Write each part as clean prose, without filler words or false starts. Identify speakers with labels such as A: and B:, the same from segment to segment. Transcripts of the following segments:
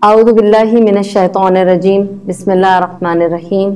A: आऊज़ु बिल्लाहि मिनश शैतानिर रजीम बिस्मिल्लाहिर रहमानिर रहीम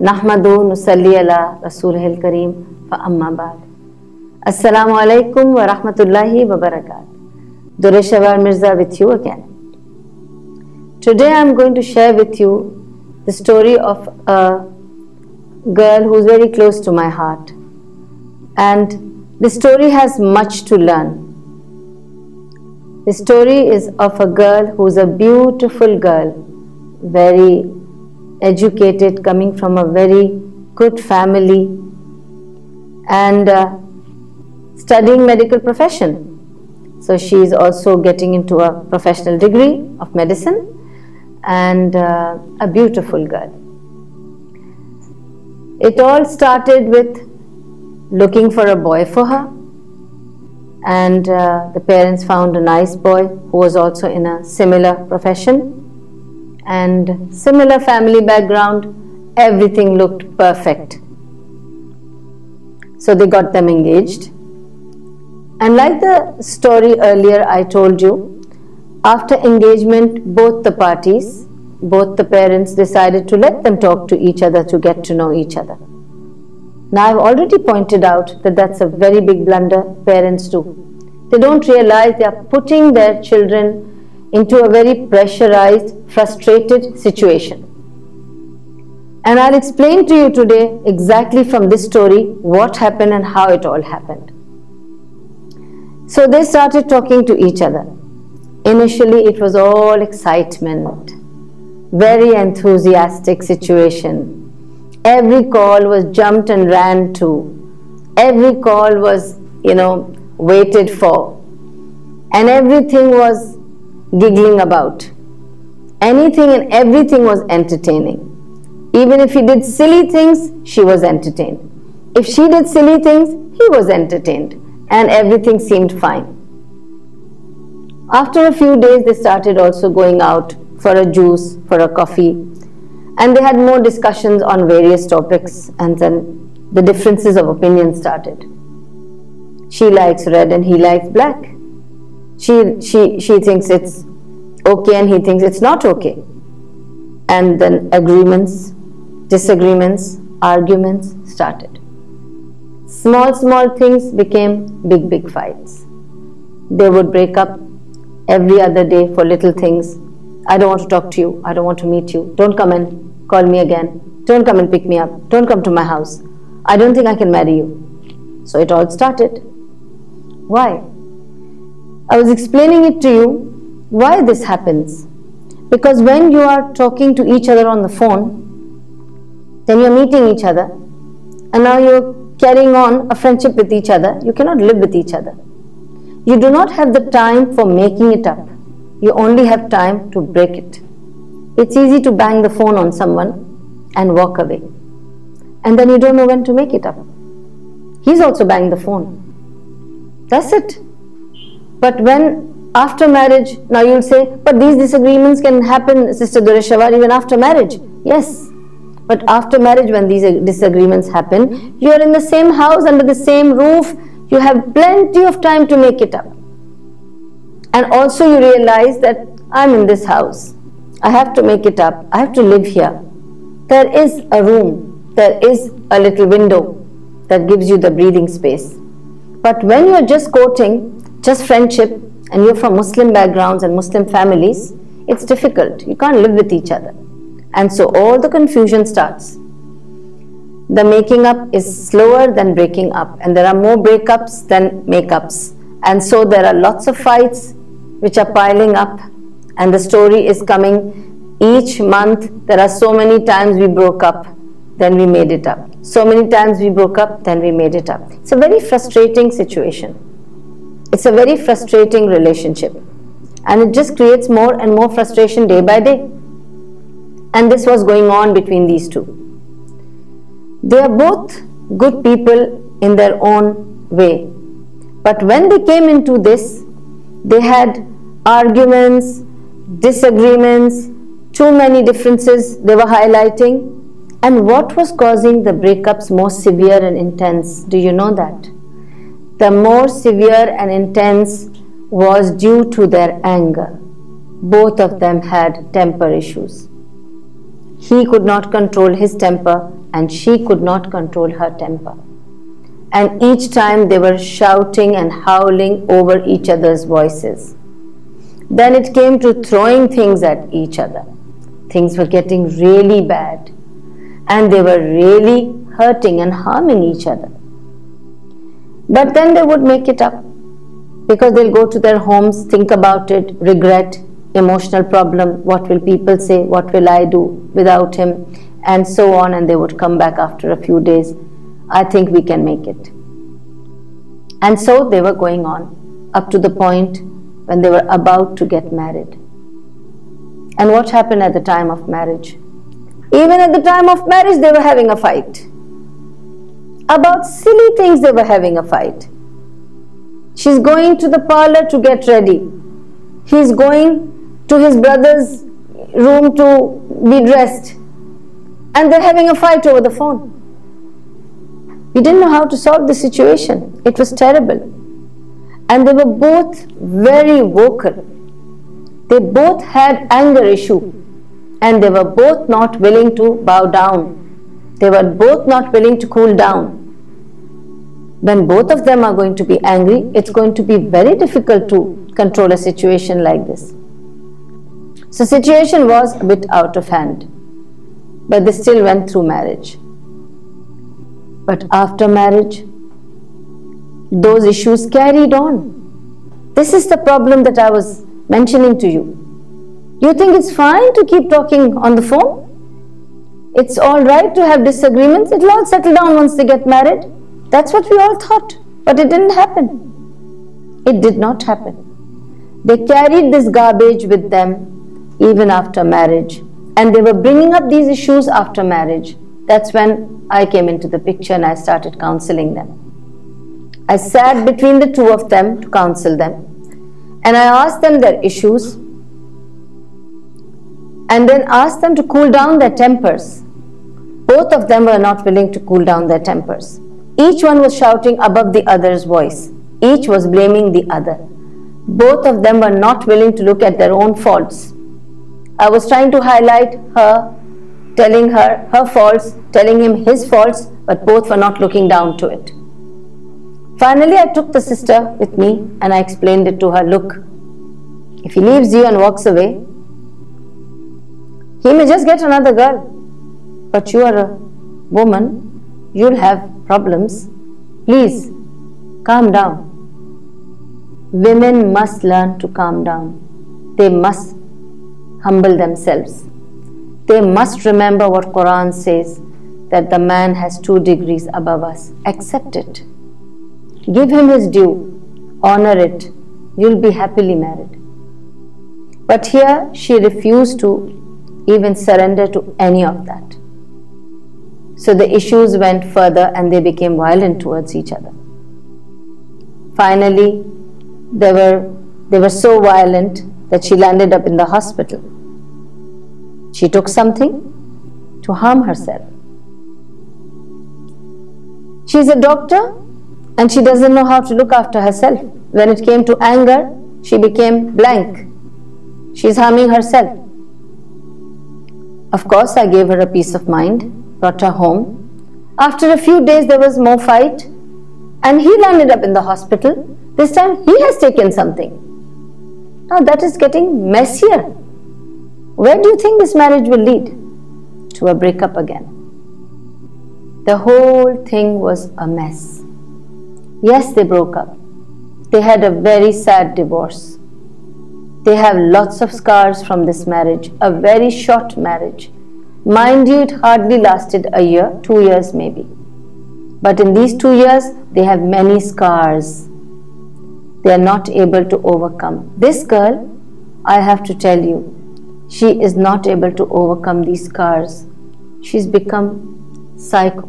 A: नहमदुहु नुसल्ली अला रसूलिहिल करीम व अम्मा बाद। Assalamu alaikum wa rahmatullahi wa barakatuh. Dureshawar Mirza with you again. Today I am going to share with you the story of a girl who is very close to my heart, and the story has much to learn. The story is of a girl who is a beautiful girl, very educated, coming from a very good family, and studying medical profession. So she is also getting into a professional degree of medicine, and a beautiful girl. It all started with looking for a boy for her, and the parents found a nice boy who was also in a similar profession and similar family background. Everything looked perfect. So they got them engaged. And like the story earlier I told you, after engagement, both the parties, both the parents decided to let them talk to each other to get to know each other. Now I've already pointed out that that's a very big blunder parents do. They don't realize they are putting their children into a very pressurized, frustrated situation. And I'll explain to you today exactly from this story what happened and how it all happened. So they started talking to each other. Initially it was all excitement, very enthusiastic situation. Every call was jumped and ran to. Every call was, waited for. And everything was giggling about. Anything and everything was entertaining. Even if he did silly things, she was entertained. If she did silly things, he was entertained. And everything seemed fine. After a few days, they started also going out for a juice, for a coffee. And they had more discussions on various topics, and then the differences of opinion started. She likes red and he likes black. She thinks it's okay and he thinks it's not okay. And then agreements, disagreements, arguments started. Small things became big fights. They would break up every other day for little things. I don't want to talk to you. I don't want to meet you. Don't come and call me again. Don't come and pick me up. Don't come to my house. I don't think I can marry you. So it all started. Why? I was explaining it to you why this happens. Because when you are talking to each other on the phone, then you're meeting each other, and now you're carrying on a friendship with each other. You cannot live with each other. You do not have the time for making it up. You only have time to break it. It's easy to bang the phone on someone and walk away. And then you don't know when to make it up. He's also banged the phone. That's it. But when after marriage, now you'll say, but these disagreements can happen, Sister Dureshawar, even after marriage. Yes. But after marriage, when these disagreements happen, you are in the same house, under the same roof. You have plenty of time to make it up. And also you realize that I'm in this house. I have to make it up. I have to live here. There is a room. There is a little window that gives you the breathing space. But when you're just courting, just friendship, and you're from Muslim backgrounds and Muslim families, it's difficult. You can't live with each other. And so all the confusion starts. The making up is slower than breaking up, and there are more breakups than makeups. And so there are lots of fights which are piling up, and the story is coming each month. There are so many times we broke up, then we made it up. So many times we broke up, then we made it up. It's a very frustrating situation. It's a very frustrating relationship, and it just creates more and more frustration day by day. And this was going on between these two. They are both good people in their own way. But when they came into this, they had arguments, disagreements, too many differences they were highlighting. And what was causing the breakups more severe and intense? Do you know that? The more severe and intense was due to their anger. Both of them had temper issues. He could not control his temper and she could not control her temper. And each time they were shouting and howling over each other's voices. Then it came to throwing things at each other. Things were getting really bad and they were really hurting and harming each other. But then they would make it up because they'll go to their homes, think about it, regret, emotional problem, what will people say, what will I do without him, and so on, and they would come back after a few days. I think we can make it. And so they were going on up to the point when they were about to get married. And what happened at the time of marriage? Even at the time of marriage, they were having a fight. About silly things they were having a fight. She's going to the parlor to get ready. He's going to his brother's room to be dressed. And they're having a fight over the phone. We didn't know how to solve the situation. It was terrible. And they were both very vocal. They both had anger issue. And they were both not willing to bow down. They were both not willing to cool down. When both of them are going to be angry, it's going to be very difficult to control a situation like this. So situation was a bit out of hand. But they still went through marriage. But after marriage, those issues carried on. This is the problem that I was mentioning to you. You think it's fine to keep talking on the phone? It's all right to have disagreements. It'll all settle down once they get married. That's what we all thought. But it didn't happen. It did not happen. They carried this garbage with them even after marriage. And they were bringing up these issues after marriage. That's when I came into the picture and I started counseling them. I sat between the two of them to counsel them. And I asked them their issues. And then asked them to cool down their tempers. Both of them were not willing to cool down their tempers. Each one was shouting above the other's voice. Each was blaming the other. Both of them were not willing to look at their own faults. I was trying to highlight her, telling her her faults, telling him his faults, but both were not looking down to it. Finally, I took the sister with me and I explained it to her. Look, if he leaves you and walks away, he may just get another girl. But you are a woman, you'll have problems. Please, calm down. Women must learn to calm down. They must humble themselves. They must remember what Quran says, that the man has 2 degrees above us. Accept it. Give him his due. Honor it. You'll be happily married. But here she refused to even surrender to any of that. So the issues went further and they became violent towards each other. Finally, they were so violent that she landed up in the hospital. She took something to harm herself. She's a doctor and she doesn't know how to look after herself. When it came to anger, she became blank. She's harming herself. Of course, I gave her a peace of mind, brought her home. After a few days, there was more fight and he landed up in the hospital. This time, he has taken something. Now that is getting messier. Where do you think this marriage will lead? To a breakup again. The whole thing was a mess. Yes, they broke up. They had a very sad divorce. They have lots of scars from this marriage, a very short marriage. Mind you, it hardly lasted a year, 2 years maybe. But in these 2 years, they have many scars. They are not able to overcome. This girl, I have to tell you, she is not able to overcome these scars. She's become psycho.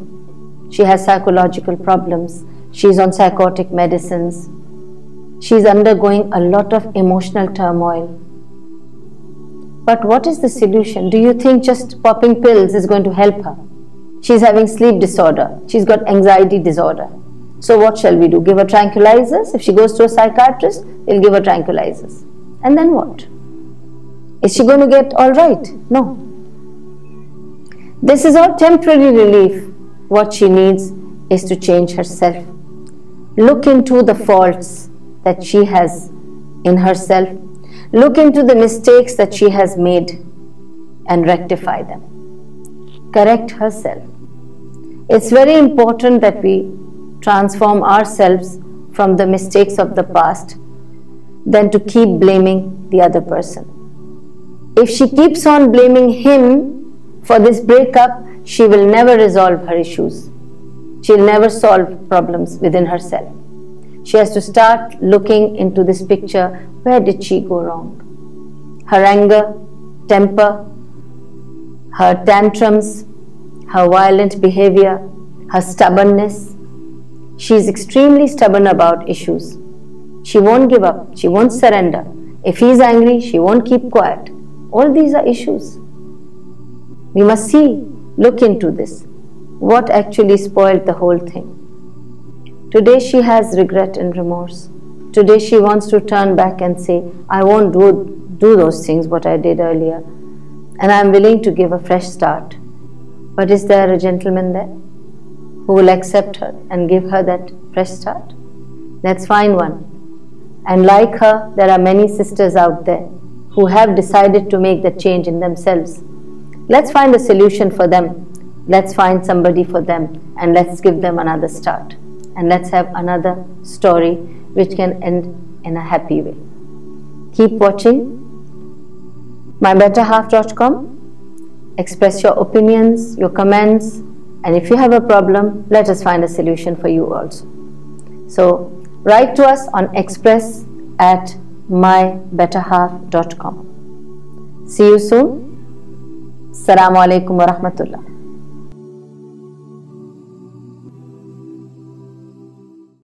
A: She has psychological problems. She's on psychotic medicines. She's undergoing a lot of emotional turmoil. But what is the solution? Do you think just popping pills is going to help her? She's having sleep disorder. She's got anxiety disorder. So what shall we do? Give her tranquilizers? If she goes to a psychiatrist, they'll give her tranquilizers. And then what? Is she going to get all right? No. This is all temporary relief. What she needs is to change herself. Look into the faults that she has in herself. Look into the mistakes that she has made and rectify them. Correct herself. It's very important that we transform ourselves from the mistakes of the past than to keep blaming the other person. If she keeps on blaming him for this breakup, she will never resolve her issues. She'll never solve problems within herself. She has to start looking into this picture. Where did she go wrong? Her anger, temper, her tantrums, her violent behavior, her stubbornness. She is extremely stubborn about issues. She won't give up. She won't surrender. If he is angry, she won't keep quiet. All these are issues. We must look into this. What actually spoiled the whole thing? Today she has regret and remorse. Today she wants to turn back and say, I won't do those things what I did earlier, and I'm willing to give a fresh start. But is there a gentleman there who will accept her and give her that fresh start? Let's find one. And like her, there are many sisters out there who have decided to make that change in themselves. Let's find a solution for them. Let's find somebody for them, and let's give them another start. And let's have another story which can end in a happy way. Keep watching mybetterhalf.com. Express your opinions, your comments, and if you have a problem, let us find a solution for you also. So write to us on express@mybetterhalf.com. See you soon. Assalamu alaikum wa rahmatullah.